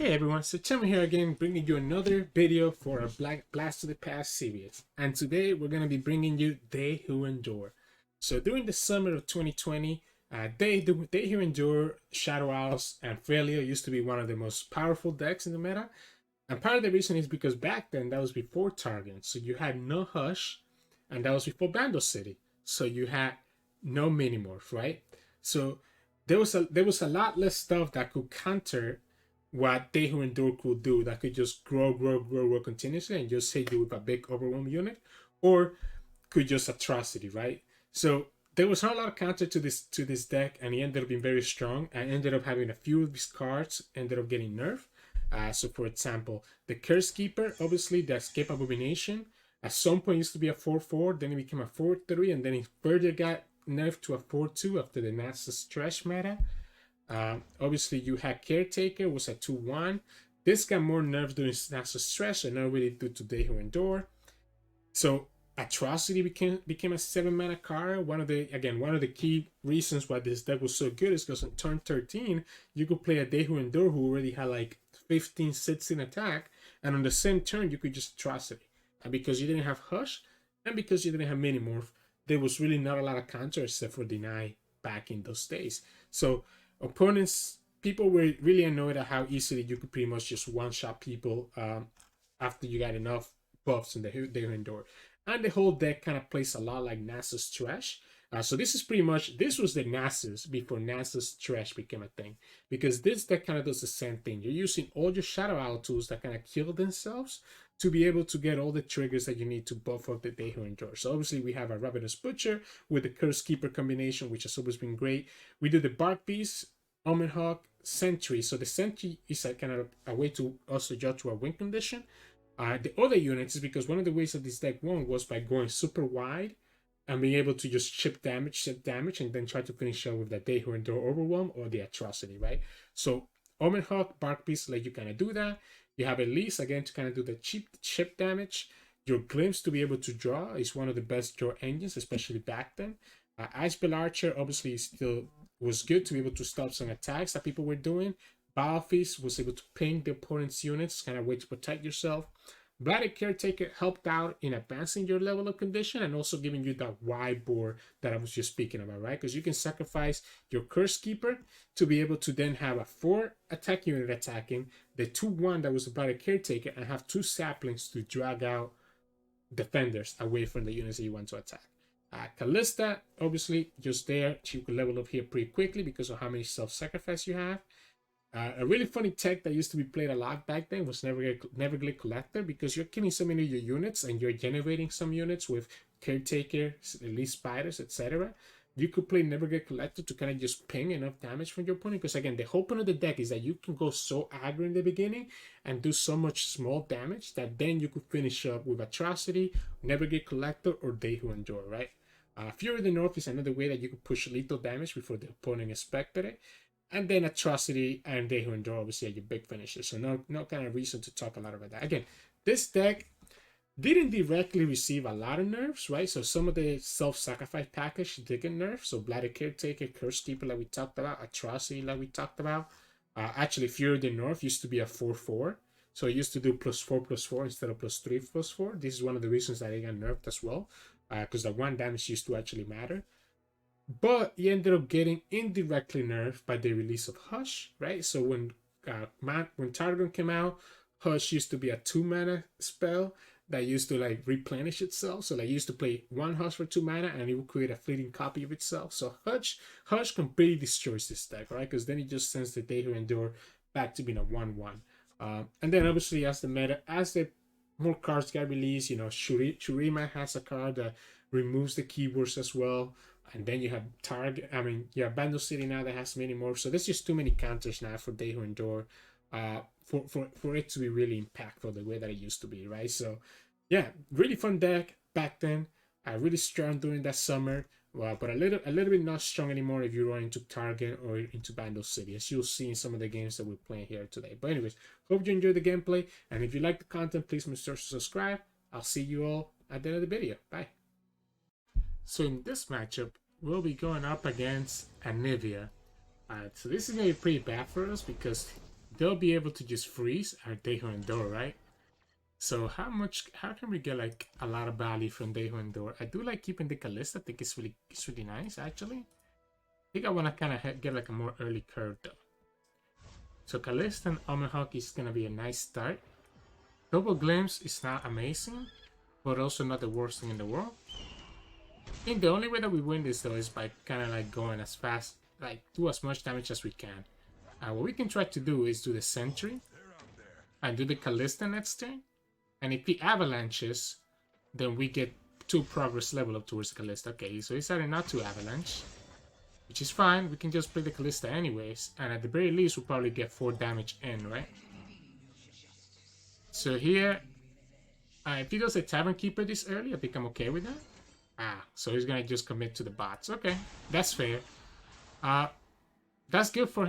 Hey everyone, so Tim here again, bringing you another video for a Blast to the Past series. And today we're going to be bringing you They Who Endure. So during the summer of 2020, They Who Endure, Shadow Owls, and Failure used to be one of the most powerful decks in the meta. And part of the reason is because back then, that was before Target. So you had no Hush, and that was before Bando City. So you had no Minimorph, right? So there was a lot less stuff that could counter what They Who Endure could do, that could just grow continuously and just hit you with a big overwhelm unit, or could just Atrocity, right? So there was not a lot of counter to this deck, and he ended up being very strong. And ended up having a few of his cards ended up getting nerfed. So for example, the Curse Keeper, obviously the Escape Abomination, at some point used to be a 4/4, then it became a 4/3, and then it further got nerfed to a 4/2 after the Nasus Trash meta. Obviously, you had Caretaker, was a 2/1. This got more nerfs during Nasus Stress, and not really due to They Who Endure. So Atrocity became a 7-mana card. One of the key reasons why this deck was so good is because on turn 13, you could play a They Who Endure who already had like 15 sits in attack, and on the same turn you could just Atrocity. And because you didn't have Hush, and because you didn't have Minimorph, there was really not a lot of counter except for Deny back in those days. So people were really annoyed at how easily you could pretty much just one-shot people after you got enough buffs in the They Who Endure. And the whole deck kind of plays a lot like Nasus Trash. So this was the Nasus before Nasus Trash became a thing. Because this deck kind of does the same thing. You're using all your Shadow Owl tools that kind of kill themselves to be able to get all the triggers that you need to buff up the They Who Endure. So obviously we have a Ravenous Butcher with the Curse Keeper combination, which has always been great. We do the Bark Beast, Omen Hawk, Sentry. So the Sentry is a kind of a way to also judge our win condition. The other units is because one of the ways that this deck won was by going super wide and being able to just chip damage, and then try to finish up with the They Who Endure Overwhelm or the Atrocity, right? So Omen Hawk, Bark Beast let you kind of do that. You have Elise again to kind of do the chip damage. Your Glimpse to be able to draw is one of the best draw engines, especially back then. Icebell Archer obviously still was good to be able to stop some attacks that people were doing. Balefeast was able to ping the opponent's units, kind of way to protect yourself. Blighted Caretaker helped out in advancing your level of condition and also giving you that wide board that I was just speaking about, right? Because you can sacrifice your Curse Keeper to be able to then have a 4 attack unit attacking, the 2/1 that was the Blighted Caretaker, and have 2 saplings to drag out defenders away from the units that you want to attack. Kalista, obviously, just there. She could level up here pretty quickly because of how many self-sacrifice you have. A really funny tech that used to be played a lot back then was Neverglade Collector, because you're killing so many of your units and you're generating some units with Caretaker, Elite Spiders, etc. You could play Neverglade Collector to kind of just ping enough damage from your opponent, because again, the whole point of the deck is that you can go so aggro in the beginning and do so much small damage that then you could finish up with Atrocity, Neverglade Collector, or They Who Endure, right? Fury of the North is another way that you could push lethal damage before the opponent expected it. And then Atrocity and They Who Endure obviously are your big finishers. So no kind of reason to talk a lot about that. Again, this deck didn't directly receive a lot of nerfs, right? So some of the self-sacrifice package did get nerfed. So Blighted Caretaker, Curse Keeper like we talked about, Atrocity like we talked about. Actually, Fury of the North used to be a 4/4. So it used to do +4/+4 instead of +3/+4. This is one of the reasons that it got nerfed as well. Because the 1 damage used to actually matter. But he ended up getting indirectly nerfed by the release of Hush, right? So when Targon came out, Hush used to be a 2-mana spell that used to like replenish itself. So like you used to play 1 Hush for 2 mana and it would create a fleeting copy of itself. So Hush completely destroys this deck, right? Because then it just sends the They Who Endure back to being a 1/1. And then obviously as the more cards get released, you know, Shurima has a card that removes the keywords as well. And then you have Bando City now that has many more. So there's just too many counters now for They Who Endure for it to be really impactful the way that it used to be, right? So yeah, really fun deck back then. Really strong during that summer. But a little bit not strong anymore if you run into Target or into Bando City, as you'll see in some of the games that we're playing here today. But anyways, hope you enjoyed the gameplay. And if you like the content, please make sure to subscribe. I'll see you all at the end of the video. Bye. So in this matchup, we'll be going up against Anivia. So this is going to be pretty bad for us because they'll be able to just freeze our Dehu Endor, right? So how can we get like a lot of value from Dehu Endor? I do like keeping the Kalista. I think it's really nice actually. I think I want to kind of get like a more early curve though. So Kalista and Omenhawk is gonna be a nice start. Double Glimpse is not amazing, but also not the worst thing in the world. I think the only way that we win this though is by kind of like going as fast, like do as much damage as we can. What we can try to do is do the Sentry and do the Kalista next turn. And if he avalanches, then we get 2 progress level up towards the Kalista. Okay, so he decided not to avalanche, which is fine. We can just play the Kalista anyways. And at the very least, we'll probably get 4 damage in, right? So here, if he does a Tavern Keeper this early, I think I'm okay with that. So he's gonna just commit to the bots. Okay, that's fair. That's good for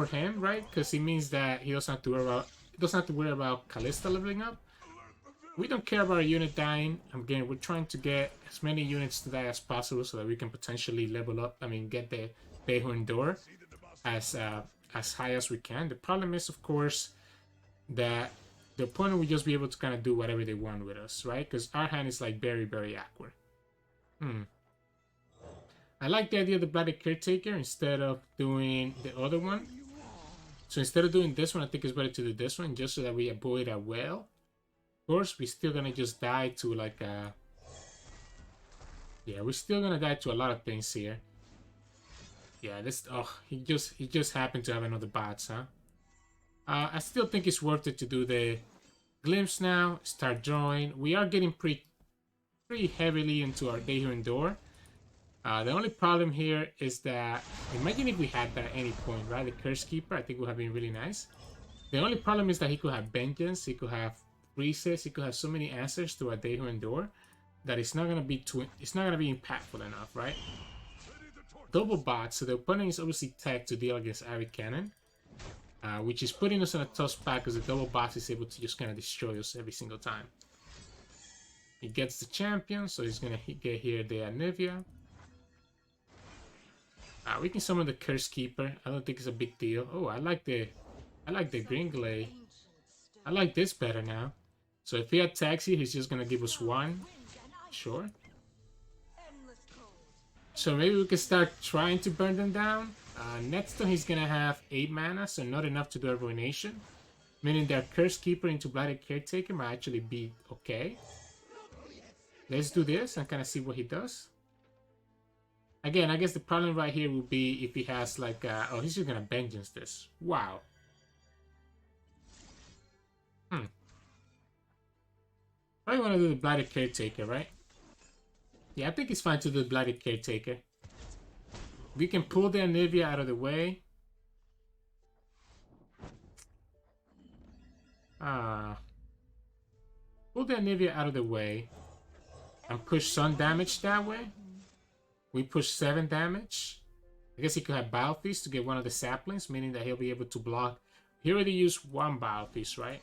him, right? Because it means that he doesn't have to worry about Kalista leveling up. We don't care about a unit dying. Again, we're trying to get as many units to die as possible so that we can potentially level up. I mean, get the Dehu Endor as high as we can. The problem is, of course, that the opponent will just be able to kind of do whatever they want with us, right? Because our hand is like very, very awkward. I like the idea of the Blighted Caretaker instead of doing the other one. So instead of doing this one, I think it's better to do this one just so that we avoid a whale. Of course, we're still gonna just die to like a... Yeah, we're still gonna die to a lot of things here. Yeah, this... Oh, he just happened to have another bots, huh? I still think it's worth it to do the Glimpse now, start drawing. We are getting pretty heavily into our Dehu Endor. The only problem here is that, imagine if we had that at any point, right? The Curse Keeper, I think would have been really nice. The only problem is that he could have Vengeance, he could have Freezes, he could have so many answers to a Dehu Endor that it's not gonna be impactful enough, right? Double bots, so the opponent is obviously tagged to deal against Ahri Kennen, which is putting us in a tough spot because the double bot is able to just kind of destroy us every single time. He gets the champion, so he's gonna get here the Anivia. We can summon the Curse Keeper. I don't think it's a big deal. Oh, I like the Green Glade. I like this better now. So if he attacks here, he's just gonna give us 1. Sure. So maybe we can start trying to burn them down. Next turn he's gonna have 8 mana, so not enough to do a Ruination. Meaning that Curse Keeper into Blighted Caretaker might actually be okay. Let's do this and kind of see what he does. Again, I guess the problem right here will be if he has like... oh, he's just gonna Vengeance this. Wow. Probably want to do the Blighted Caretaker, right? Yeah, I think it's fine to do the Blighted Caretaker. We can pull the Anivia out of the way. Pull the Anivia out of the way. And push some damage that way. We push 7 damage. I guess he could have Biofeast to get one of the saplings, meaning that he'll be able to block. He already used 1 Biofeast, right?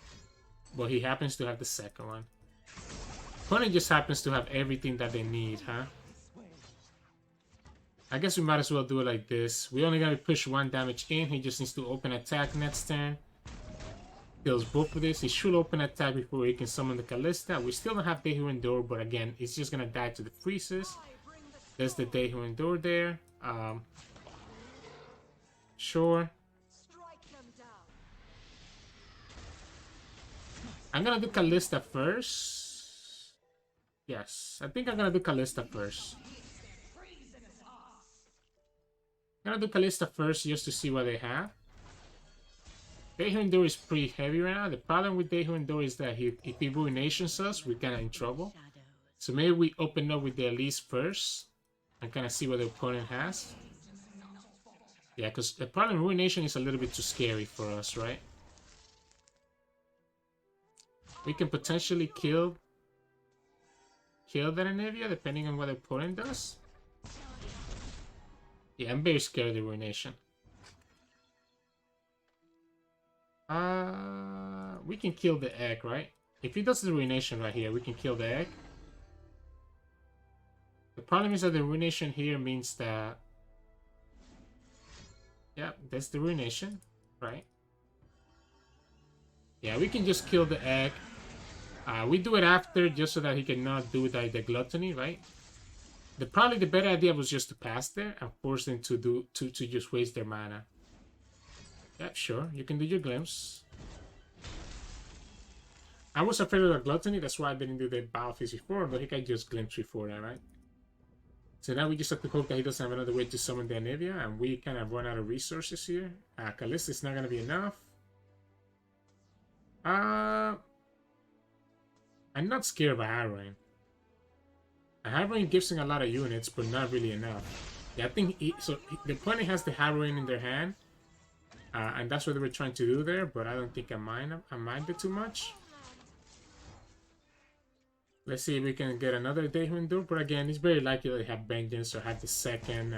But he happens to have the second one. Opponent just happens to have everything that they need, huh? I guess we might as well do it like this. We only gotta push 1 damage in. He just needs to open attack next turn. Kills both of this. He should open attack before he can summon the Kalista. We still don't have Dehu Endor, but again, it's just gonna die to the freezes. There's the Dehu Endor there. Sure. I'm gonna do Kalista first. Yes, I think I'm gonna do Kalista first. I'm gonna do Kalista first just to see what they have. Dehu Endor is pretty heavy right now. The problem with Dehu Endor is that if he Ruinations us, we're kinda in trouble. So maybe we open up with the Elise first and kind of see what the opponent has. Yeah, because the problem Ruination is a little bit too scary for us, right? We can potentially kill that Anivia depending on what the opponent does. Yeah, I'm very scared of the Ruination. We can kill the egg, right? If he does the Ruination right here, we can kill the egg. The problem is that the Ruination here means that... Yeah, that's the Ruination, right? Yeah, we can just kill the egg. We do it after just so that he cannot do the gluttony, right? Probably the better idea was just to pass there and force them to just waste their mana. Yeah, sure. You can do your glimpse. I was afraid of the gluttony, that's why I didn't do the Battlefield before, but he can just glimpse before that, right? So now we just have to hope that he doesn't have another way to summon the Anivia, and we kind of run out of resources here. Kalista is not going to be enough. I'm not scared of a Harrowing. A Harrowing gives him a lot of units, but not really enough. Yeah, I think the opponent has the Harrowing in their hand, and that's what they were trying to do there. But I don't think I mind it too much. Let's see if we can get another Day Window, but again, it's very likely they have Vengeance or have the second.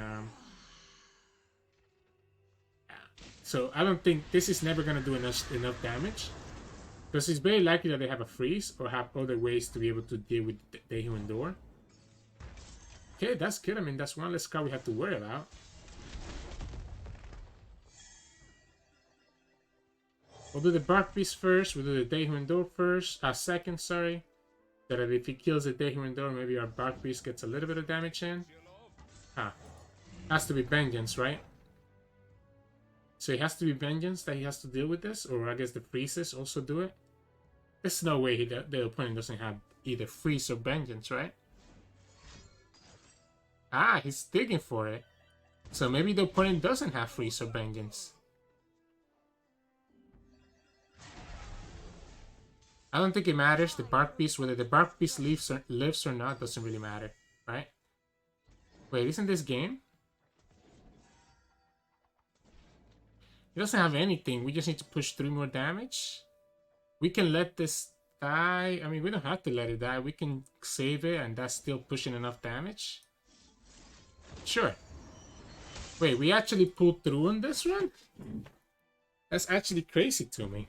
So I don't think this is never gonna do enough damage. Because it's very likely that they have a freeze or have other ways to be able to deal with Day Endure. Okay, that's good. I mean, that's one less card we have to worry about. We'll do the Bark Beast first. We'll do the Day Endure first. Second, sorry. So that if he kills the Day Endure, maybe our Bark Beast gets a little bit of damage in. Has to be Vengeance, right? So it has to be Vengeance that he has to deal with this, or I guess the freezes also do it. There's no way the opponent doesn't have either freeze or Vengeance, right? He's digging for it. So maybe the opponent doesn't have freeze or Vengeance. I don't think it matters, the Bark Beast, whether the Bark Beast lives or not, doesn't really matter, right? Wait, isn't this game? He doesn't have anything. We just need to push 3 more damage. We can let this die. I mean, we don't have to let it die. We can save it, and that's still pushing enough damage. Sure. Wait, we actually pulled through on this run? That's actually crazy to me.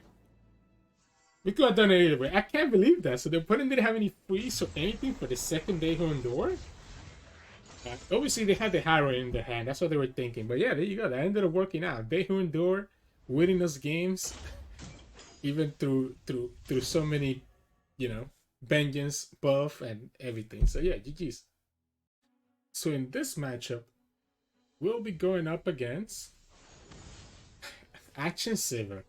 We could have done it either way. I can't believe that. So the opponent didn't have any freeze or anything for the second Day Endure? Obviously, they had the Harrow in their hand. That's what they were thinking. But yeah, there you go. That ended up working out. Day Endure, winning those games, even through so many, Vengeance, buff, and everything. So yeah, GG's. So in this matchup, we'll be going up against Akshan Sivir.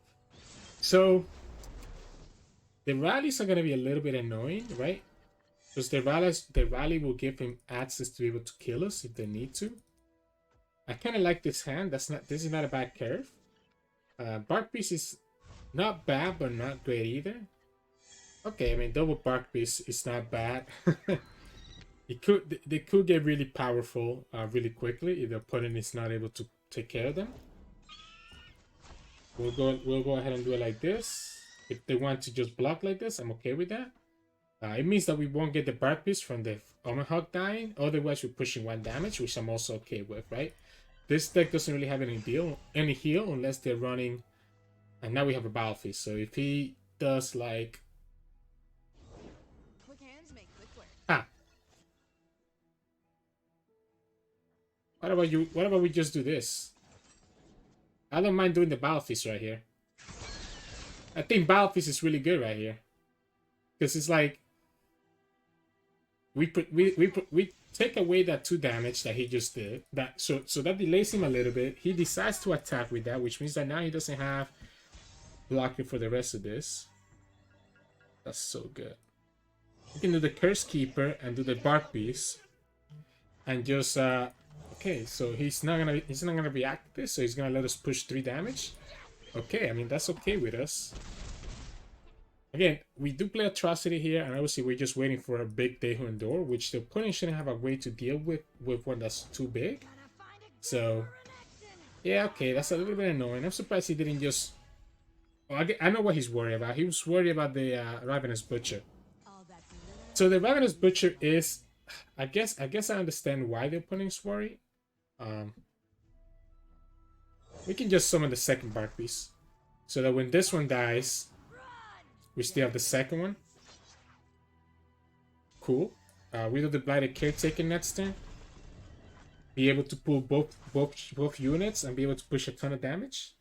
So the rallies are going to be a little bit annoying, right? Because the rally will give him access to be able to kill us if they need to. I kind of like this hand. This is not a bad curve. Bark Beast is not bad, but not great either. Okay, I mean, double Bark Beast is not bad. They could get really powerful really quickly if the opponent is not able to take care of them. We'll go ahead and do it like this. If they want to just block like this, I'm okay with that. It means that we won't get the Bark Beast from the Omen Hawk dying. Otherwise, we're pushing 1 damage, which I'm also okay with, right? This deck doesn't really have any heal unless they're running. And now we have a Battlefield. So if he does like... Quick hands make quick work. What about we just do this? I don't mind doing the Battlefield right here. I think Battlefield is really good right here. Because it's like... We take away that 2 damage that he just did. So that delays him a little bit. He decides to attack with that, which means that now he doesn't have blocking for the rest of this. That's so good. We can do the Curse Keeper and do the Bark Beast. And just okay, so he's not gonna react to this, so he's gonna let us push 3 damage. Okay, I mean that's okay with us. Again, we do play Atrocity here, and obviously we're just waiting for a big Day Endure, which the opponent shouldn't have a way to deal with one that's too big. So, yeah, okay, that's a little bit annoying. I'm surprised he didn't just... Oh, I know what he's worried about. He was worried about the Ravenous Butcher. So the Ravenous Butcher is... I guess I understand why the opponent is worried. We can just summon the second Bark Beast, so that when this one dies... We still have the second one. Cool. We do the Blighted Caretaker next turn. Be able to pull both units and be able to push a ton of damage.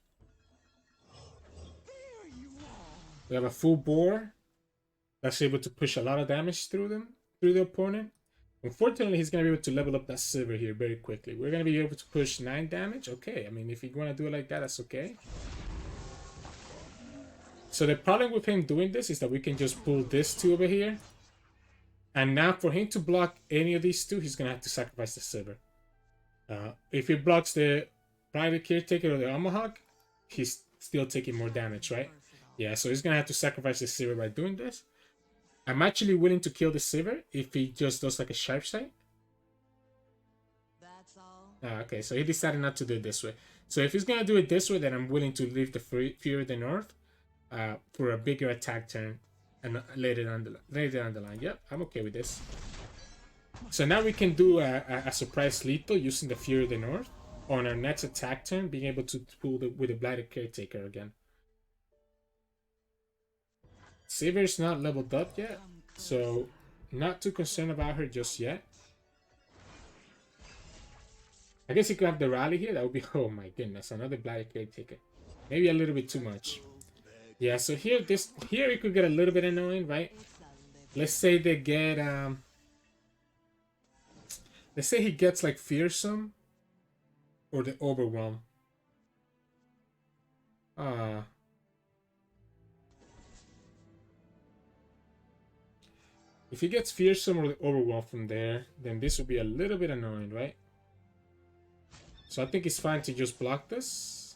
We have a full bore that's able to push a lot of damage through the opponent. Unfortunately, he's going to be able to level up that Sivir here very quickly. We're going to be able to push 9 damage. Okay, I mean, if you want to do it like that, that's okay. So the problem with him doing this is that we can just pull this 2 over here. And now for him to block any of these 2, he's going to have to sacrifice the Sivir. If he blocks the Private Caretaker or the Tomahawk, he's still taking more damage, right? Yeah, so he's going to have to sacrifice the Sivir by doing this. I'm actually willing to kill the Sivir if he just does like a sharp sight. That's all. Okay, so he decided not to do it this way. So if he's going to do it this way, then I'm willing to leave the Fury of the North for a bigger attack turn and later down the line. Yep, I'm okay with this. So now we can do a surprise lethal using the Fury of the North on our next attack turn, being able to pull with the Blighted Caretaker again. Sivir's not leveled up yet, so not too concerned about her just yet. I guess he could have the rally here. That would be, oh my goodness, another Blighted Caretaker. Maybe a little bit too much. Yeah, so here it could get a little bit annoying, right? Let's say they get let's say he gets like Fearsome or the Overwhelm. If he gets Fearsome or the Overwhelm from there, then this would be a little bit annoying, right? So I think it's fine to just block this.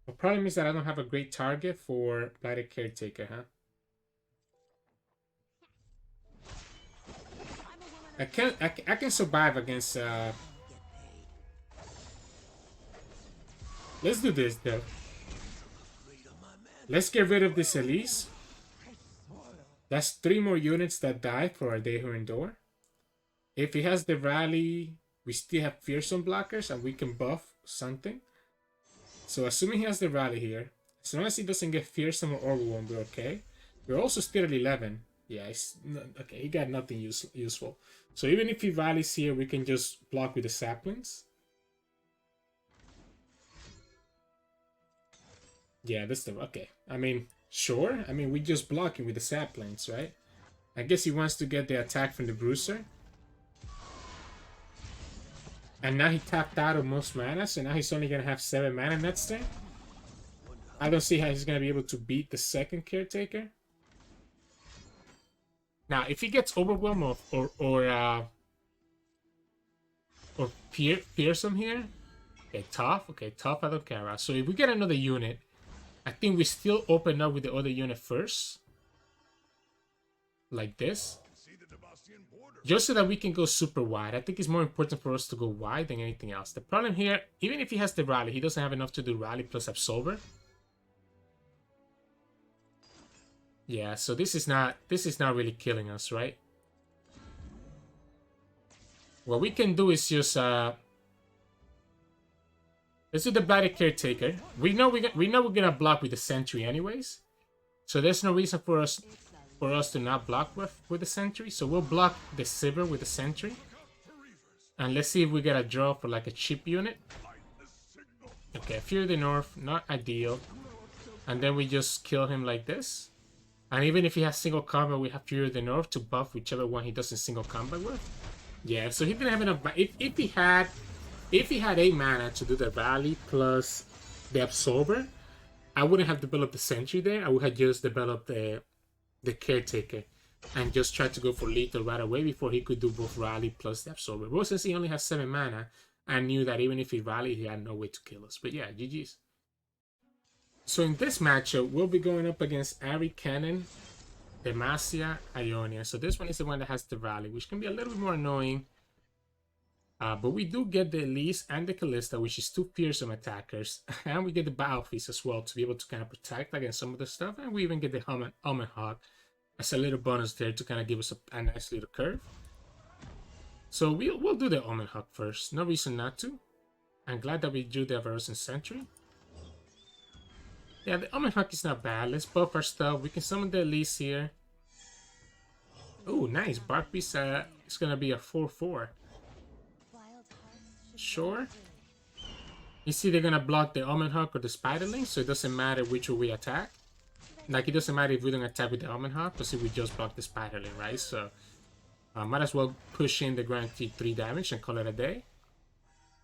The problem is that I don't have a great target for Blighted Caretaker, huh? I can survive against let's do this though. Let's get rid of this Elise. That's 3 more units that die for our They Who Endure. If he has the rally, we still have Fearsome blockers and we can buff something. So assuming he has the rally here, as long as he doesn't get Fearsome or Overwhelm, we're okay. We're also still at 11. Yeah, okay, he got nothing useful. So even if he rallies here, we can just block with the saplings. Yeah, that's the... Okay, I mean... Sure, I mean, we just block him with the saplings, right? I guess he wants to get the attack from the Bruiser. And now he tapped out of most mana, so now he's only going to have 7 mana next turn. I don't see how he's going to be able to beat the second Caretaker. Now, if he gets Overwhelm or Fearsome here... Okay, tough. Okay, tough, I don't care about. So if we get another unit... I think we still open up with the other unit first. Like this. Just so that we can go super wide. I think it's more important for us to go wide than anything else. The problem here, even if he has the rally, he doesn't have enough to do rally plus Absolver. Yeah, so this is not really killing us, right? What we can do is just let's do the Blighted Caretaker. We know we're gonna block with the Sentry anyways, so there's no reason for us to not block with the Sentry. So we'll block the Sivir with the Sentry, and let's see if we get a draw for like a chip unit. Okay, Fury of the North, not ideal, and then we just kill him like this. And even if he has single combat, we have Fury of the North to buff whichever one he doesn't single combat with. Yeah, so he didn't have enough. If he had 8 mana to do the rally plus the Absorber, I wouldn't have developed the Sentry there. I would have just developed the Caretaker and just tried to go for lethal right away before he could do both rally plus the Absorber. But since he only has 7 mana, I knew that even if he rallied, he had no way to kill us. But yeah, GG's. So in this matchup, we'll be going up against Ahri, Kennen, Demacia, Ionia. So this one is the one that has the rally, which can be a little bit more annoying. But we do get the Elise and the Kalista, which is 2 fearsome attackers. And we get the Battle Feast as well to be able to kind of protect against some of the stuff. And we even get the Omen Hawk as a little bonus there to kind of give us a nice little curve. So we'll do the Omen Hawk first. No reason not to. I'm glad that we drew the Avarosan Sentry. Yeah, the Omen Hawk is not bad. Let's buff our stuff. We can summon the Elise here. Oh, nice. Bark Beast is going to be a 4/4. Sure. You see they're gonna block the Omen Hawk or the Spiderling, so it doesn't matter which way we attack. Like, it doesn't matter if we don't attack with the Omen Hawk, because if we just block the Spiderling, right? So, might as well push in the guaranteed 3 damage and call it a day.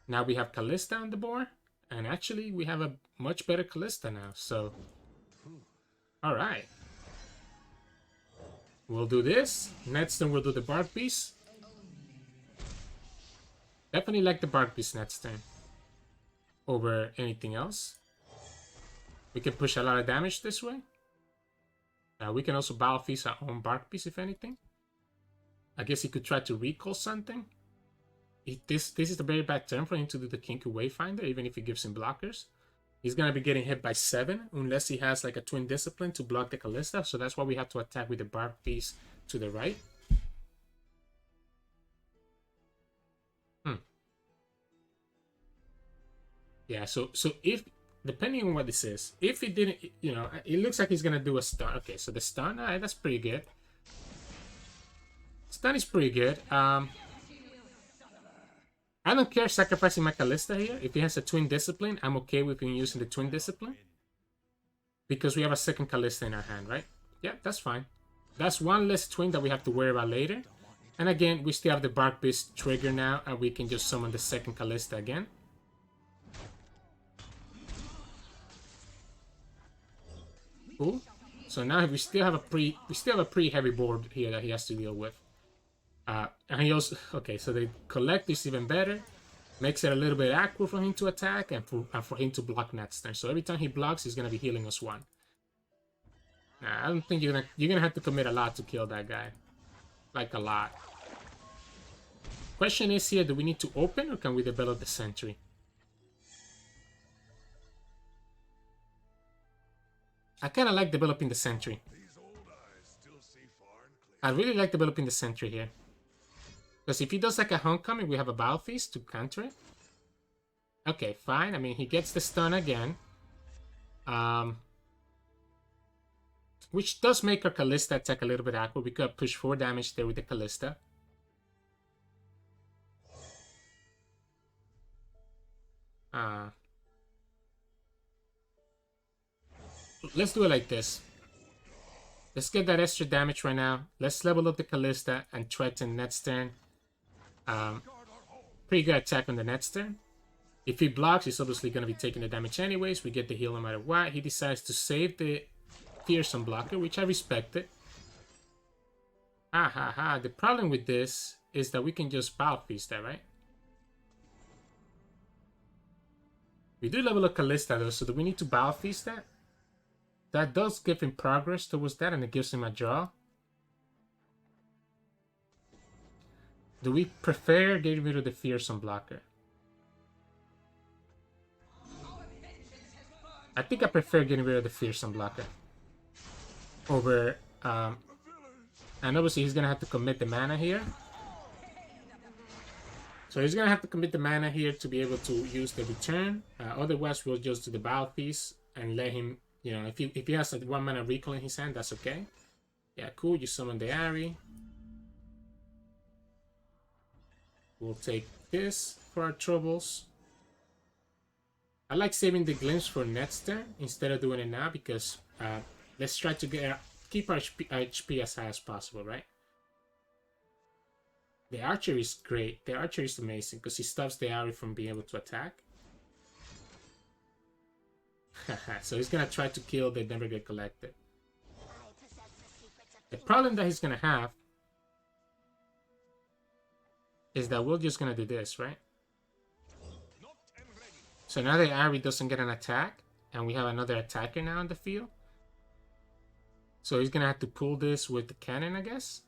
Now we have Kalista on the board, and actually we have a much better Kalista now, so... Alright. We'll do this. Next turn we'll do the Bark Beast. Definitely like the Bark Beast next turn over anything else. We can push a lot of damage this way. We can also Battle Feast our own Bark Beast if anything. I guess he could try to recall something. This is a very bad turn for him to do the Kinku Wayfinder, even if he gives him blockers. He's going to be getting hit by 7, unless he has like a Twin Discipline to block the Kalista. So that's why we have to attack with the Bark Beast to the right. Yeah, so if, depending on what this is, if he didn't, you know, it looks like he's going to do a stun. Okay, so the stun, that's pretty good. Stun is pretty good. I don't care sacrificing my Kalista here. If he has a Twin Discipline, I'm okay with him using the Twin Discipline. Because we have a second Kalista in our hand, right? Yeah, that's fine. That's one less Twin that we have to worry about later. And again, we still have the Bark Beast trigger now, and we can just summon the second Kalista again. Cool. So now we still have a pretty heavy board here that he has to deal with. And he also, okay, so the collect is even better. Makes it a little bit awkward for him to attack and for him to block next turn. So every time he blocks, he's gonna be healing us 1. Nah, I don't think you're gonna have to commit a lot to kill that guy. Like a lot. Question is here, do we need to open or can we develop the sentry? I kind of like developing the sentry. I really like developing the sentry here. Because if he does like a homecoming, we have a Battle Feast to counter it. Okay, fine. I mean, he gets the stun again. Which does make our Kalista attack a little bit awkward. We could push 4 damage there with the Kalista. Let's do it like this. Let's get that extra damage right now. Let's level up the Kalista and threaten next turn. Pretty good attack on the next turn. If he blocks, he's obviously going to be taking the damage anyways. We get the heal no matter what. He decides to save the fearsome blocker, which I respected. The problem with this is that we can just Battle Feast that, right? We do level up Kalista though, so do we need to Battle Feast that? That does give him progress towards that, and it gives him a draw. Do we prefer getting rid of the fearsome blocker? I think I prefer getting rid of the fearsome blocker over and obviously he's gonna have to commit the mana here. So he's gonna have to commit the mana here to be able to use the return. Otherwise we'll just do the Battle Feast and let him, you know, if he has a 1 mana recall in his hand, that's okay. Yeah, cool, you summon the Ahri. We'll take this for our troubles. I like saving the glimpse for next turn instead of doing it now because let's try to keep our HP as high as possible, right? The archer is great. The archer is amazing because he stops the Ahri from being able to attack. So he's gonna try to kill the never get collected. The problem that he's gonna have is that we're just gonna do this, right? So now the Ahri doesn't get an attack, and we have another attacker now in the field. So he's gonna have to pull this with the Kennen, I guess.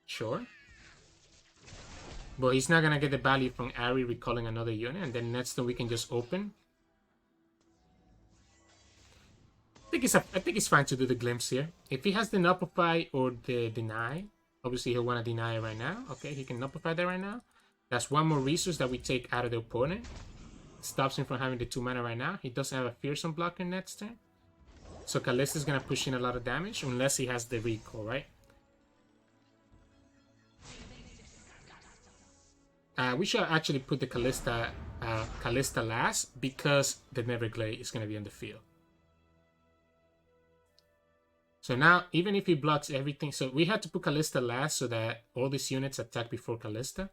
Sure. But he's not gonna get the value from Ahri recalling another unit, and then next turn we can just open. I think it's fine to do the glimpse here. If he has the Nullify or the Deny, obviously he'll want to deny it right now. Okay, he can Nullify that right now. That's 1 more resource that we take out of the opponent. Stops him from having the 2 mana right now. He doesn't have a fearsome blocker next turn. So Kalista is gonna push in a lot of damage unless he has the recall, right? We should actually put the Kalista last because the Neverglade is going to be on the field. So now, even if he blocks everything, so we had to put Kalista last so that all these units attack before Kalista.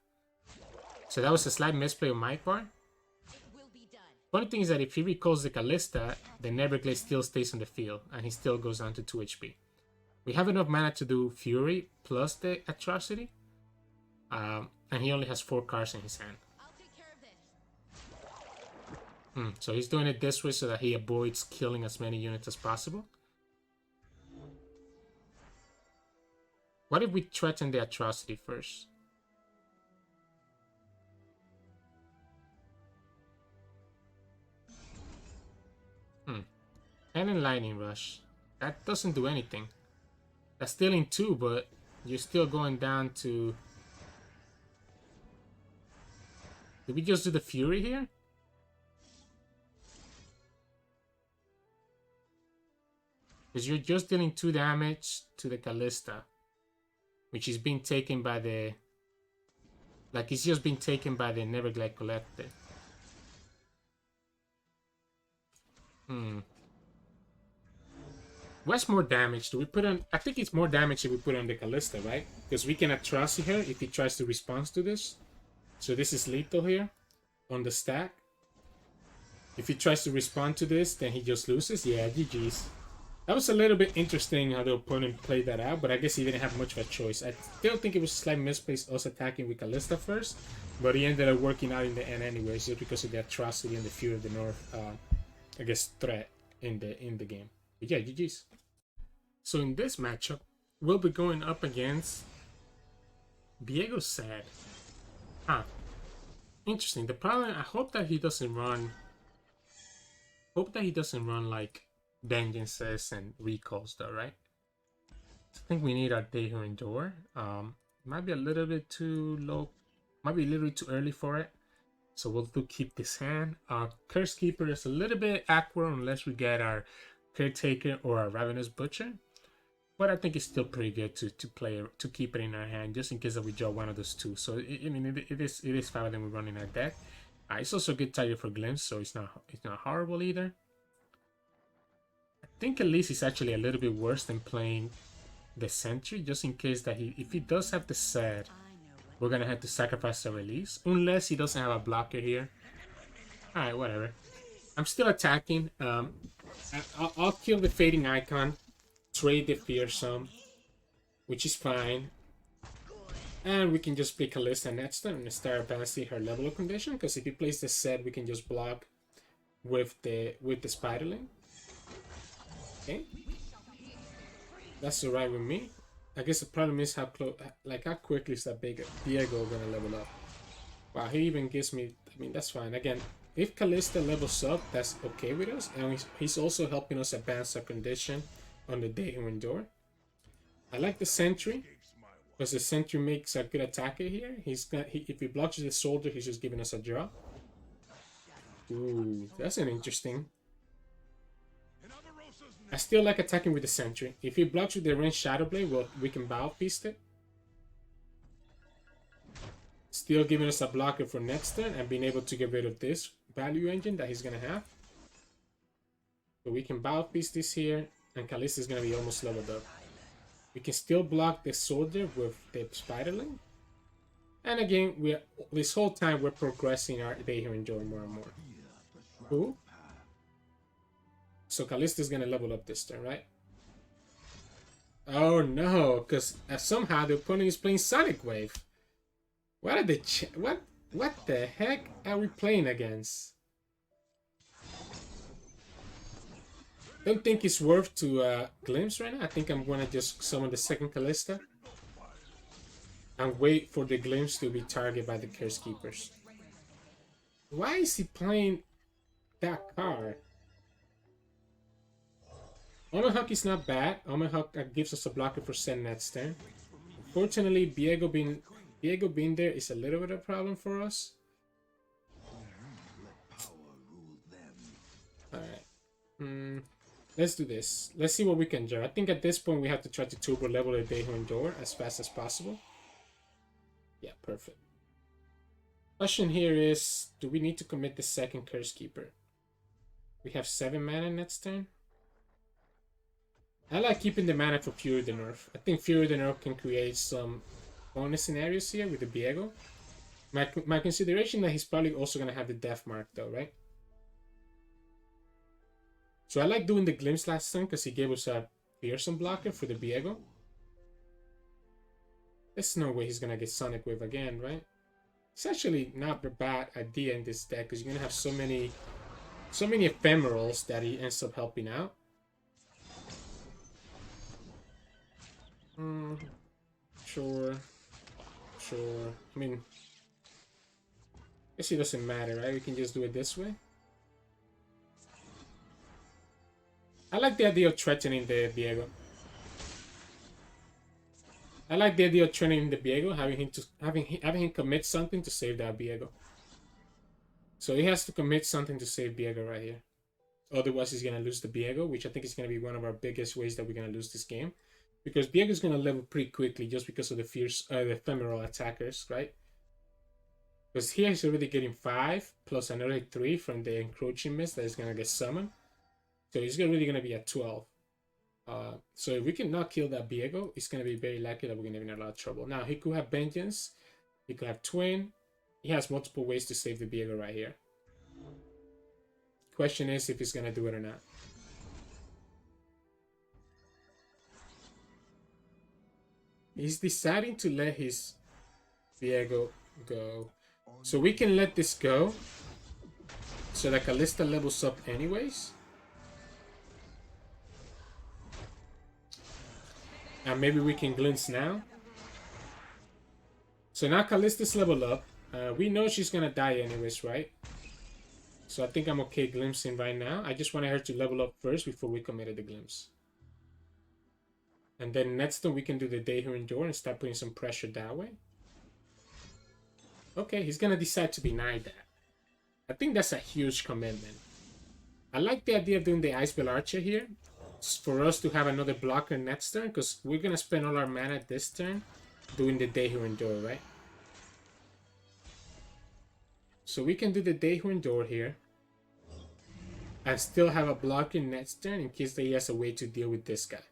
So that was a slight misplay on my part. Funny thing is that if he recalls the Kalista, the Neverglade still stays on the field and he still goes down to 2 HP. We have enough mana to do Fury plus the Atrocity. And he only has 4 cards in his hand. So he's doing it this way so that he avoids killing as many units as possible. What if we threaten the Atrocity first? And in Lightning Rush. That doesn't do anything. That's still in 2, but you're still going down to... Did we just do the Fury here? Because you're just dealing 2 damage to the Kalista. Which is being taken by the... Like, it's just being taken by the Neverglade Collector. What's more damage? Do we put on... I think it's more damage if we put on the Kalista, right? Because we can Atrocity her if he tries to respond to this. So this is lethal here on the stack. If he tries to respond to this, then he just loses. Yeah, GG's. That was a little bit interesting how the opponent played that out, but I guess he didn't have much of a choice. I still think it was a slight misplaced us attacking with Kalista first, but he ended up working out in the end anyways, just because of the Atrocity and the Fury of the North, I guess, threat in the game. But yeah, GG's. So in this matchup, we'll be going up against Viego Zed. Interesting. The problem, I hope that he doesn't run like Vengeances and Recalls though, right? I think we need our Day Who Endure. Might be a little bit too low, might be a little bit too early for it. So we'll keep this hand. Our Curse Keeper is a little bit awkward unless we get our Caretaker or our Ravenous Butcher. But I think it's still pretty good to keep it in our hand just in case that we draw one of those 2. So I mean it is fine than we run in our deck. It's also a good target for Glimpse, so it's not horrible either. I think Elise is actually a little bit worse than playing the Sentry, just in case that if he does have the Zed, we're gonna have to sacrifice our Elise, unless he doesn't have a blocker here. Alright, whatever. I'm still attacking. I'll kill the Fading Icon, trade the Fearsome, which is fine. And we can just play Kalista next turn and start advancing her level of condition, because if he plays the Zed, we can just block with the Spiderling. Okay, that's alright with me. I guess the problem is how quickly is that Viego gonna level up. Wow, he even gives me. I mean, that's fine. Again, if Kalista levels up, that's okay with us, and he's also helping us advance our condition on the Day Who Endure. I like the Sentry because the Sentry makes a good attacker here. If he blocks the Soldier, he's just giving us a draw. Ooh, that's an interesting. I still like attacking with the Sentry. If he blocks with the ranged Shadow Blade, well, we can Battle Feast it. Still giving us a blocker for next turn and being able to get rid of this value engine that he's going to have. So we can Battle Feast this here, and Kalista is going to be almost leveled up. We can still block the Soldier with the Spiderling. And again, this whole time we're progressing our Day Who Endure more and more. Cool. So Kalista is gonna level up this turn, right? Oh no, because somehow the opponent is playing Sonic Wave. What are what the heck are we playing against? Don't think it's worth to Glimpse right now. I think I'm gonna just summon the second Kalista and wait for the Glimpse to be targeted by the Curse Keepers. Why is he playing that card? Omenhawk is not bad. Omenhawk gives us a blocker for Zed next turn. Unfortunately, Viego being there is a little bit of a problem for us. Alright. Let's do this. Let's see what we can draw. I think at this point we have to try to turbo level the Day Who Endure as fast as possible. Yeah, perfect. Question here is, do we need to commit the second Curse Keeper? We have 7 mana next turn. I like keeping the mana for Fury the Nerf. I think Fury the Nerf can create some bonus scenarios here with the Viego. My consideration that he's probably also going to have the Death Mark though, right? So I like doing the Glimpse last turn because he gave us a fearsome blocker for the Viego. There's no way he's going to get Sonic Wave again, right? It's actually not a bad idea in this deck because you're going to have so many ephemerals that he ends up helping out. Sure. I mean, I guess it doesn't matter, right? We can just do it this way. I like the idea of threatening the Viego. having him commit something to save that Viego. So he has to commit something to save Viego right here. Otherwise, he's gonna lose the Viego, which I think is gonna be one of our biggest ways that we're gonna lose this game. Because Viego is gonna level pretty quickly just because of the ephemeral attackers, right? Because here he's already getting 5 plus another 3 from the encroaching mist that is gonna get summoned. So he's really gonna be at 12. So if we can not kill that Viego, it's gonna be very likely that we're gonna be in a lot of trouble. Now he could have Vengeance, he could have Twin. He has multiple ways to save the Viego right here. Question is if he's gonna do it or not. He's deciding to let his Viego go. So we can let this go. So that Kalista levels up anyways. And maybe we can glimpse now. So now Kalista's level up. We know she's gonna die anyways, right? So I think I'm okay glimpsing right now. I just wanted her to level up first before we committed the glimpse. And then next turn we can do the Day Who Endure and start putting some pressure that way. Okay, he's gonna decide to deny that. I think that's a huge commitment. I like the idea of doing the Icebell Archer here. It's for us to have another blocker next turn, because we're gonna spend all our mana this turn doing the Day Who Endure, right? So we can do the Day Who Endure here. And still have a blocker next turn in case that he has a way to deal with this guy.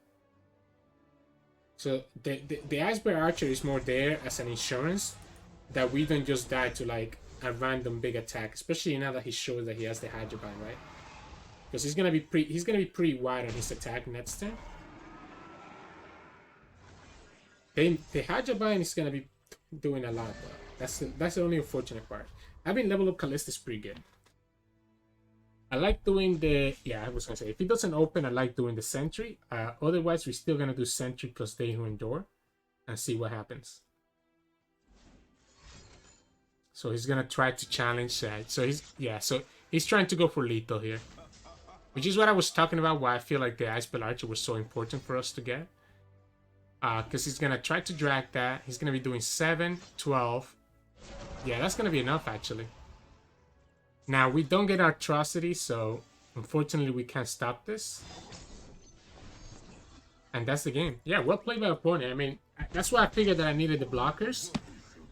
So the Iceberg Archer is more there as an insurance that we don't just die to like a random big attack, especially now that he shows that he has the Hydrobind, right? Because he's gonna be pretty wide on his attack next turn. The Hydrobind is gonna be doing a lot though. That's the only unfortunate part. Having level up Kalista is pretty good. I like doing the, I was gonna say, if it doesn't open, I like doing the Sentry. Otherwise, we're still gonna do Sentry plus Day Who Endure and see what happens. So he's gonna try to challenge that. So he's trying to go for lethal here, which is what I was talking about. Why I feel like the Icebell Archer was so important for us to get, because he's gonna try to drag that. He's gonna be doing 7, 12. Yeah, that's gonna be enough actually. Now, we don't get Atrocity, so unfortunately we can't stop this. And that's the game. Yeah, well played by opponent. I mean, that's why I figured that I needed the blockers.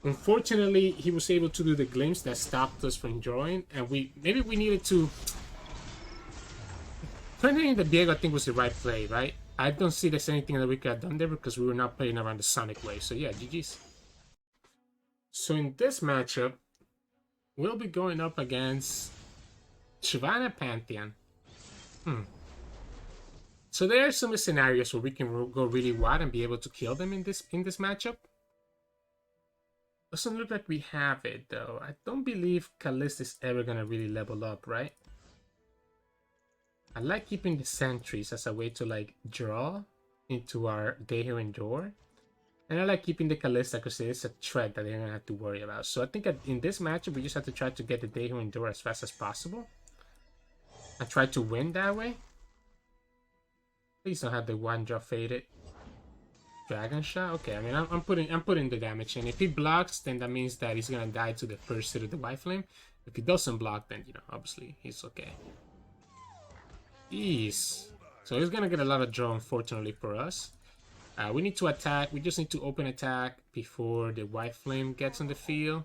Unfortunately, he was able to do the glimpse that stopped us from drawing. And maybe we needed to... Turning in the Viego, I think, was the right play, right? I don't see there's anything that we could have done there because we were not playing around the Sonic Wave. So yeah, GG's. So in this matchup, we'll be going up against Shyvanna Pantheon. So there are some scenarios where we can go really wide and be able to kill them in this matchup. Doesn't look like we have it though. I don't believe Kalista is ever gonna really level up, right? I like keeping the sentries as a way to like draw into our Day Who Endure. And I like keeping the Kalista because it is a threat that they're going to have to worry about. So I think in this matchup, we just have to try to get the Day Who Endure as fast as possible. And try to win that way. Please don't have the one drop faded. Dragon Shot? Okay, I mean, I'm putting the damage in. If he blocks, then that means that he's going to die to the first hit of the White Flame. If he doesn't block, then, obviously, he's okay. Jeez. So he's going to get a lot of draw, unfortunately, for us. We need to attack. We just need to open attack before the White Flame gets on the field.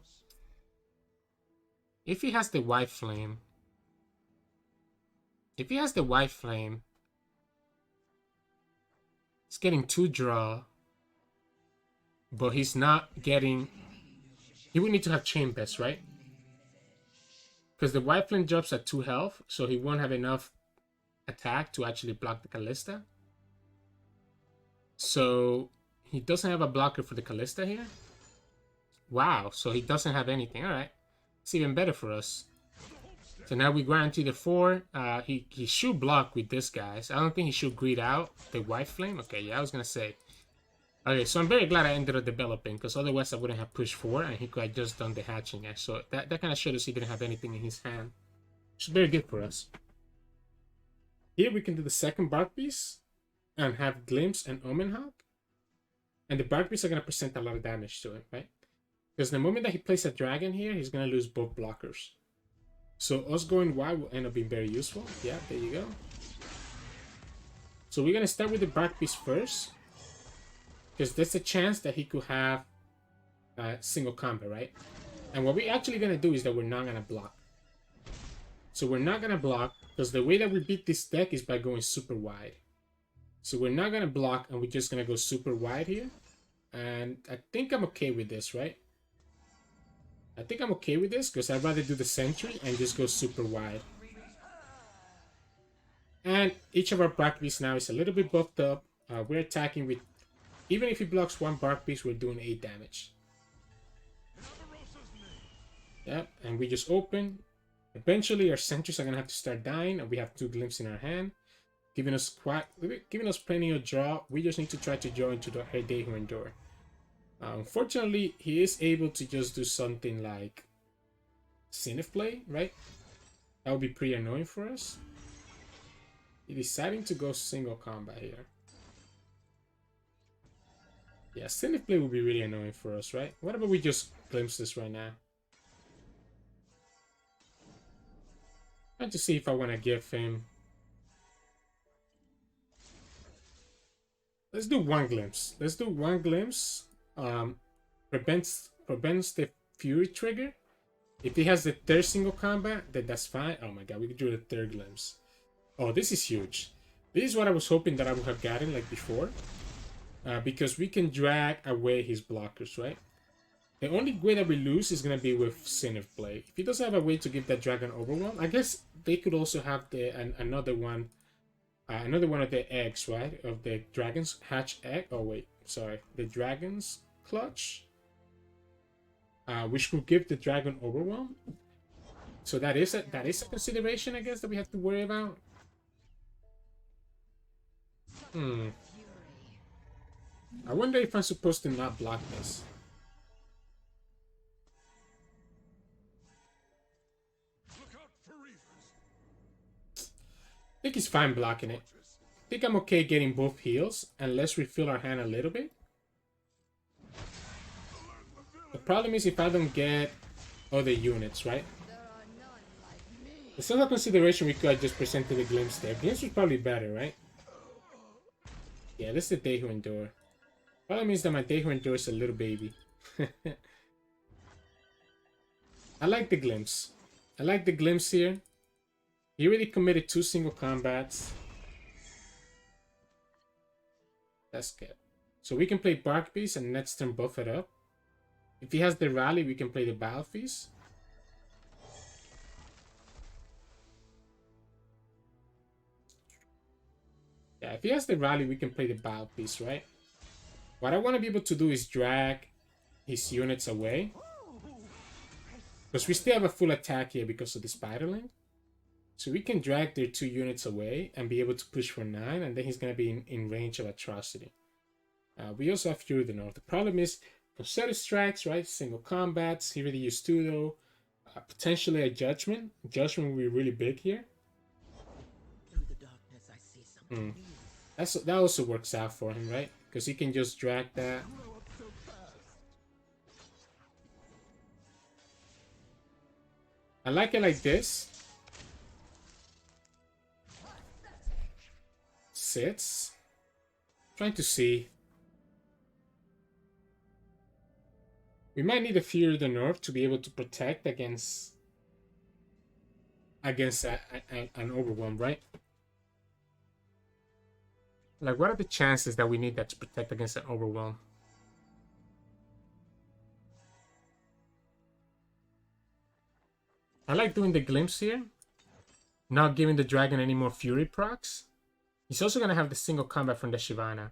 If he has the white flame, he's getting 2 draw, but he's not getting. He would need to have chain best, right? Because the white flame drops at 2 health, so he won't have enough attack to actually block the Kalista. So he doesn't have a blocker for the Kalista here. Wow, so he doesn't have anything. Alright. It's even better for us. So now we guarantee the 4. He should block with this, guys. I don't think he should greed out the white flame. Okay, yeah, I was gonna say. Okay, so I'm very glad I ended up developing, because otherwise I wouldn't have pushed 4 and he could have just done the hatching. So that kind of showed us he didn't have anything in his hand. Which is very good for us. Here we can do the second Bark Beast and have Glimpse and Omen Hawk. And the Bark Beasts are going to present a lot of damage to him, right? Because the moment that he plays a dragon here, he's going to lose both blockers. So us going wide will end up being very useful. Yeah, there you go. So we're going to start with the Bark Beast first. Because there's a chance that he could have single combat, right? And what we're actually going to do is that we're not going to block. So we're not going to block, because the way that we beat this deck is by going super wide. So we're not going to block, and we're just going to go super wide here. And I think I'm okay with this, right? I think I'm okay with this, because I'd rather do the sentry and just go super wide. And each of our Bark Beasts now is a little bit buffed up. We're attacking with... Even if he blocks 1 Bark Beast, we're doing 8 damage. Yep, and we just open. Eventually, our sentries are going to have to start dying, and we have 2 Glimpses in our hand. Giving us plenty of draw. We just need to try to draw into the They Who Endure. Unfortunately, he is able to just do something like Zenith Play, right? That would be pretty annoying for us. He's deciding to go single combat here. Yeah, Zenith Play would be really annoying for us, right? What about we just Glimpse this right now? Trying to see if I want to give him... Let's do 1 Glimpse. Let's do 1 Glimpse. Prevents the Fury trigger. If he has the 3rd single combat, then that's fine. Oh my god, we could do the 3rd Glimpse. Oh, this is huge. This is what I was hoping that I would have gotten like before. Because we can drag away his blockers, right? The only way that we lose is going to be with Zenith Blade. If he doesn't have a way to give that dragon overwhelm, I guess they could also have another one of the eggs, right? Of the dragon's hatch egg. Oh wait, sorry, the dragon's clutch, which could give the dragon overwhelm. So that is a consideration, I guess, that we have to worry about. I wonder if I'm supposed to not block this. I think he's fine blocking it. I think I'm okay getting both heals, and let's refill our hand a little bit. The problem is if I don't get other units, right? There's another consideration we could have just presented the Glimpse there. Glimpse is probably better, right? Yeah, this is the They Who Endure. Problem is that my They Who Endure is a little baby. I like the Glimpse. I like the Glimpse here. He already committed 2 single combats. That's good. So we can play Bark Beast and next turn buff it up. If he has the rally, we can play the Battle Feast. Yeah, if he has the rally, we can play the Battle Feast, right? What I want to be able to do is drag his units away. Because we still have a full attack here because of the Spiderling. So we can drag their 2 units away and be able to push for 9, and then he's going to be in range of Atrocity. We also have Fury of the North. The problem is, concerted strikes, right? Single combats. He already used 2 though. Potentially a Judgment. Judgment will be really big here. Through the darkness, I see something new. That also works out for him, right? Because he can just drag that. I like it like this. Sits. Trying to see. We might need a Fury of the North to be able to protect against against an overwhelm, right? Like, what are the chances that we need that to protect against an overwhelm? I like doing the glimpse here. Not giving the dragon any more fury procs. He's also gonna have the single combat from the Shyvanna.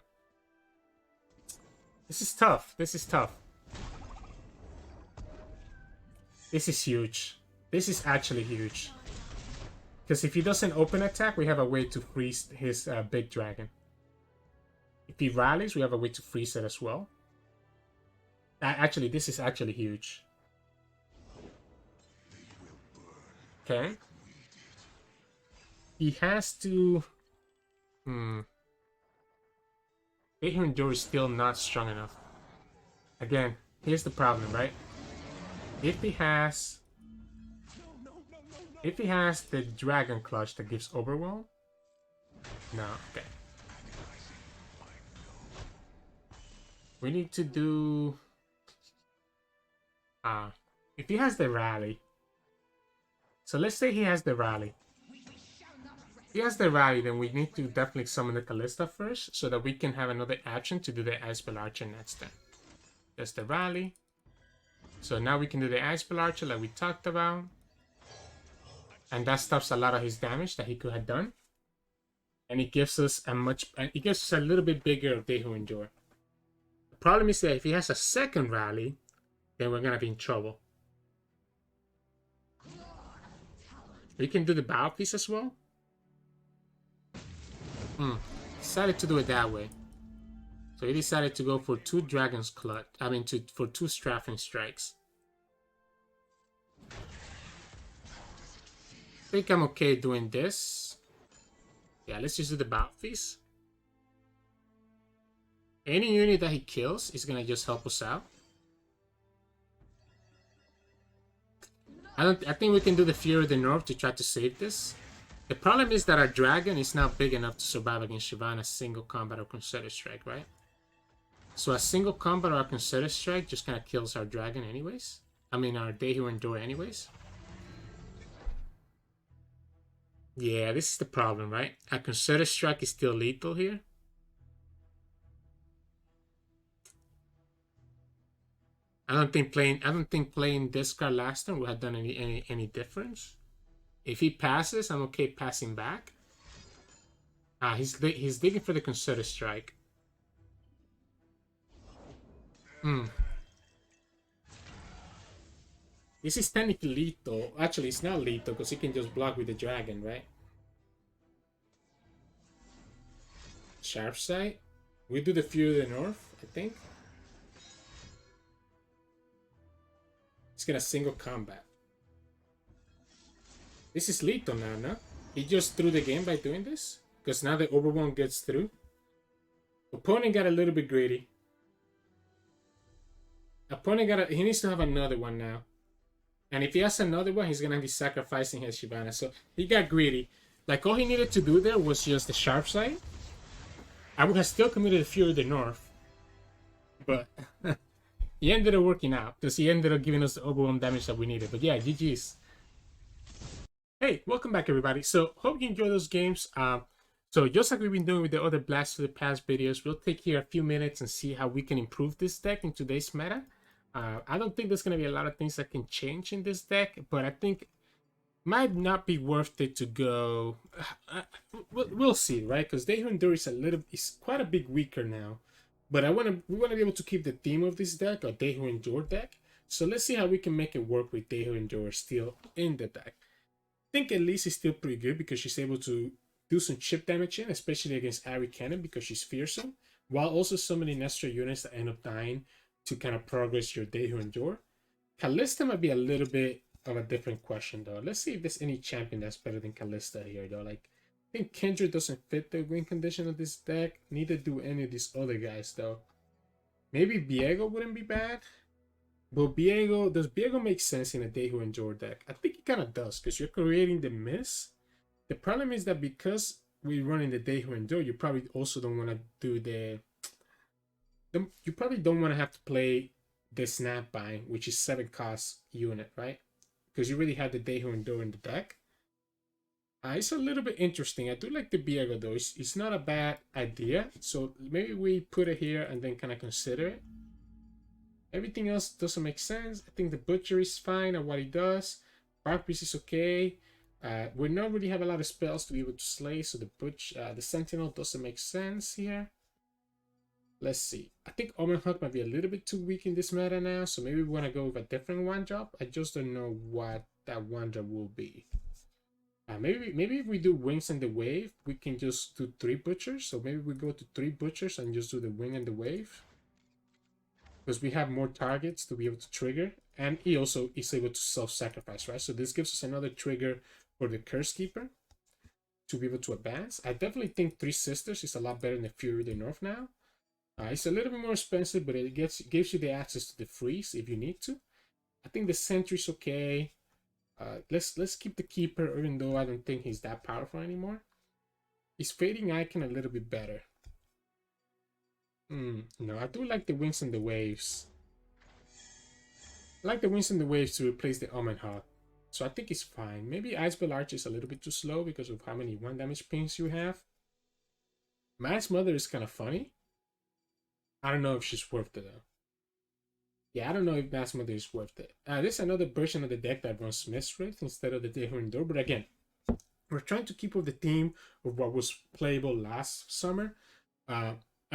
This is tough. This is tough. This is huge. This is actually huge. Because if he doesn't open attack, we have a way to freeze his big dragon. If he rallies, we have a way to freeze it as well. Actually, this is actually huge. Okay. He has to... Endure is still not strong enough. Again, here's the problem, right? If he has the Dragon Clutch that gives Overwhelm... No, okay. We need to do... if he has the Rally... So let's say he has the Rally. If he has the Rally, then we need to definitely summon the Kalista first, so that we can have another action to do the Icebell Archer next turn. That's the Rally. So now we can do the Icebell Archer like we talked about. And that stops a lot of his damage that he could have done. And it gives us a little bit bigger of They Who Endure. The problem is that if he has a second Rally, then we're gonna be in trouble. We can do the Battle Piece as well. Decided to do it that way. So he decided to go for 2 Dragon's Clutch. For 2 Strafing Strikes. I think I'm okay doing this. Yeah, let's just do the Battle Piece. Any unit that he kills is gonna just help us out. I think we can do the Fury of the North to try to save this. The problem is that our dragon is not big enough to survive against Shyvanna's single combat or concerted strike, right? So a single combat or a concerted strike just kind of kills our dragon anyways. Our They Who Endure anyways. Yeah, this is the problem, right? A concerted strike is still lethal here. I don't think playing this card last turn would have done any difference. If he passes, I'm okay passing back. He's digging for the concerted strike. This is technically lethal. Actually, it's not lethal because he can just block with the dragon, right? Sharp Sight. We do the Fury of the North, I think. He's gonna single combat. This is lethal now, no? He just threw the game by doing this? Because now the Overwhelm gets through. Opponent got a little bit greedy. He needs to have another one now. And if he has another one, he's gonna be sacrificing his Shyvanna. So he got greedy. Like, all he needed to do there was just the Sharp Sight. I would have still committed the Fury of the North. But he ended up working out. Because he ended up giving us the overwhelm damage that we needed. But yeah, GG's. Hey, welcome back everybody. So hope you enjoy those games. So just like we've been doing with the other Blast to the Past videos, we'll take here a few minutes and see how we can improve this deck in today's meta. I don't think there's going to be a lot of things that can change in this deck, but I think it might not be worth it to go. We'll see, right? Because They Who Endure is quite a bit weaker now. But we want to be able to keep the theme of this deck, or They Who Endure deck. So let's see how we can make it work with They Who Endure still in the deck. I think Elise is still pretty good because she's able to do some chip damage in, especially against Ahri Kennen because she's fearsome, while also summoning extra units that end up dying to kind of progress your They Who Endure. Kalista might be a little bit of a different question though. Let's see if there's any champion that's better than Kalista here though. Like, I think Kindred doesn't fit the win condition of this deck. Neither do any of these other guys though. Maybe Viego wouldn't be bad. But does Viego make sense in a They Who Endure deck? I think it kind of does, because you're creating the miss. The problem is that because we're running the They Who Endure, you probably also don't want to do you probably don't want to have to play the Snapbind, which is 7 cost unit, right? Because you already have the They Who Endure in the deck. It's a little bit interesting. I do like the Viego though. It's not a bad idea. So maybe we put it here and then kind of consider it. Everything else doesn't make sense. I think the Butcher is fine at what he does. Bark Beast is okay. We don't really have a lot of spells to be able to slay, so the Sentinel doesn't make sense here. Let's see. I think Omen Hawk might be a little bit too weak in this meta now, so maybe we want to go with a different one drop. I just don't know what that one drop will be. Maybe if we do Wings and the Wave, we can just do 3 Butchers. So maybe we go to 3 Butchers and just do the Wing and the Wave. Because we have more targets to be able to trigger. And he also is able to self-sacrifice, right? So this gives us another trigger for the Curse Keeper to be able to advance. I definitely think 3 Sisters is a lot better than Fury the North now. It's a little bit more expensive, but it gives you the access to the freeze if you need to. I think the Sentry's okay. Let's keep the Keeper, even though I don't think he's that powerful anymore. Is Fading Icon a little bit better? No, I do like the Wings and the Waves. I like the Wings and the Waves to replace the Omen Hawk. So I think it's fine. Maybe Icebell Arch is a little bit too slow because of how many 1 damage pings you have. Mass Mother is kind of funny. I don't know if she's worth it though. Yeah, I don't know if Mass Mother is worth it. There's another version of the deck that runs Mist Rift instead of the Day Who Endure. But again, we're trying to keep with the theme of what was playable last summer.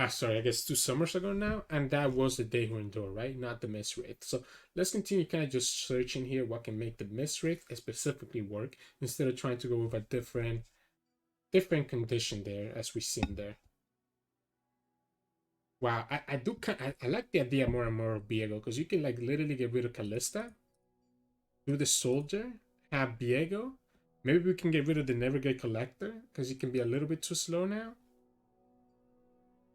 Sorry, I guess 2 summers ago now, and that was the Day Who Endure, right? Not the Mist Rift. So let's continue kind of just searching here what can make the Mist Rift specifically work instead of trying to go with a different condition there as we seen there. Wow, I like the idea more and more of Viego because you can like literally get rid of Kalista, do the Soldier, have Viego. Maybe we can get rid of the Nevergate Collector because he can be a little bit too slow now.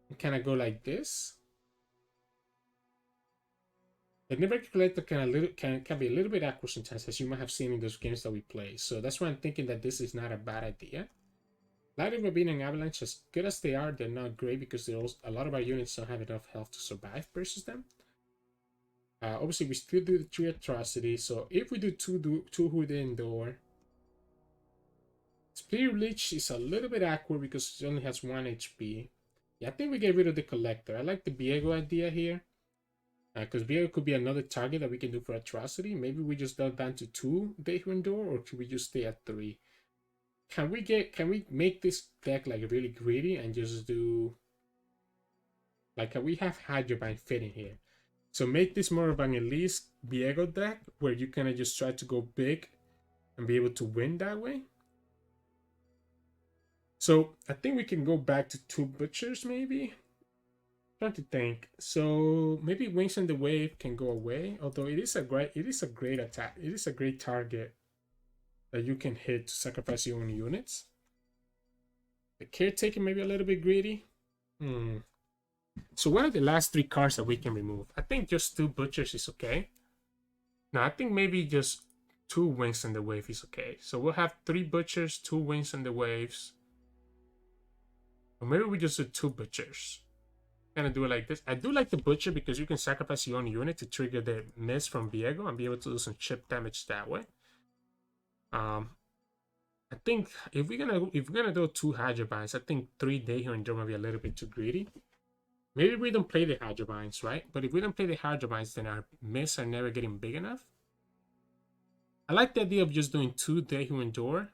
And kind of go like this. The Nevergate Collector can be a little bit awkward sometimes, as you might have seen in those games that we play. So that's why I'm thinking that this is not a bad idea. Light Ravine and Avalanche, as good as they are, they're not great because a lot of our units don't have enough health to survive versus them. Obviously, we still do the 3 Atrocity, so if we do two Hood Indoor, Spirit Leech is a little bit awkward because it only has 1 HP. Yeah, I think we get rid of the Collector. I like the Viego idea here. Because Viego could be another target that we can do for Atrocity. Maybe we just go down to 2 Day Who Endure, or should we just stay at 3? Can we make this deck like really greedy and just do like, can we have Hydrobind fitting here? So make this more of an Elise Viego deck where you kind of just try to go big and be able to win that way. So I think we can go back to 2 Butchers maybe. I'm trying to think. So maybe Wings and the Wave can go away, although it is a great attack. It is a great target that you can hit to sacrifice your own units. The Caretaker may be a little bit greedy. So what are the last 3 cards that we can remove? I think just 2 Butchers is okay. No, I think maybe just 2 Wings and the Wave is okay. So we'll have 3 Butchers, 2 Wings and the Waves. Or maybe we just do 2 Butchers. Kind of do it like this. I do like the Butcher because you can sacrifice your own unit to trigger the miss from Viego and be able to do some chip damage that way. I think if we're gonna do 2 Hydrobinds, I think 3 Day Who Endure might be a little bit too greedy. Maybe we don't play the Hydrobinds, right? But if we don't play the Hydrobinds, then our miss are never getting big enough. I like the idea of just doing 2 Day Who Endure.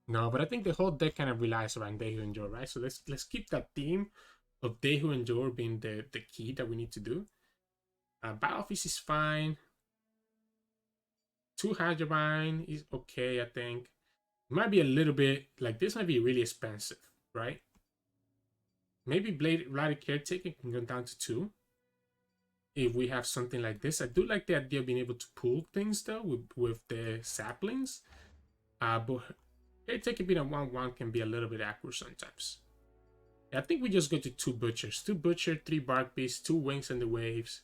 No, but I think the whole deck kind of relies around Day Who Endure, right? So let's keep that theme of Day Who Endure being the key that we need to do. Battle Office is fine. 2 Hydrobind is okay, I think. It might be a little bit, like this might be really expensive, right? Maybe Blighted Caretaker can go down to 2. If we have something like this. I do like the idea of being able to pull things though with the saplings. But Caretaker being a 1/1 can be a little bit awkward sometimes. I think we just go to 2 Butchers. 2 Butcher, 3 Bark Beasts, 2 Wings and the Waves.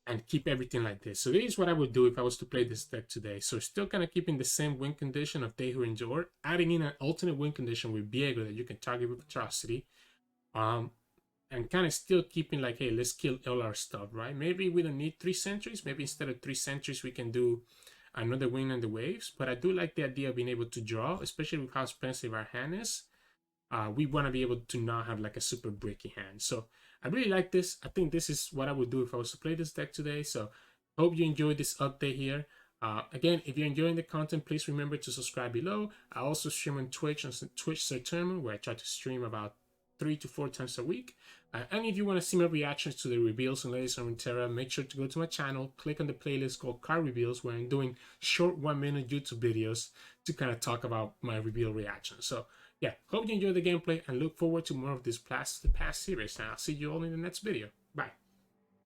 And keep everything like this. So this is what I would do if I was to play this deck today. So still kind of keeping the same win condition of Day Who Endure, adding in an alternate win condition with Viego that you can target with Atrocity. And kind of still keeping like, hey, let's kill all our stuff, right? Maybe we don't need 3 sentries. Maybe instead of 3 sentries, we can do another win on the waves, but I do like the idea of being able to draw, especially with how expensive our hand is. We want to be able to not have like a super bricky hand. So I really like this. I think this is what I would do if I was to play this deck today. So hope you enjoyed this update here. Again, if you're enjoying the content, please remember to subscribe below. I also stream on Twitch Sirturmund, where I try to stream about 3 to 4 times a week. And if you want to see my reactions to the reveals and latest on Runeterra, make sure to go to my channel, click on the playlist called Card Reveals, where I'm doing short 1-minute YouTube videos to kind of talk about my reveal reactions. So yeah, hope you enjoy the gameplay and look forward to more of this Blast to the Past series. And I'll see you all in the next video. Bye.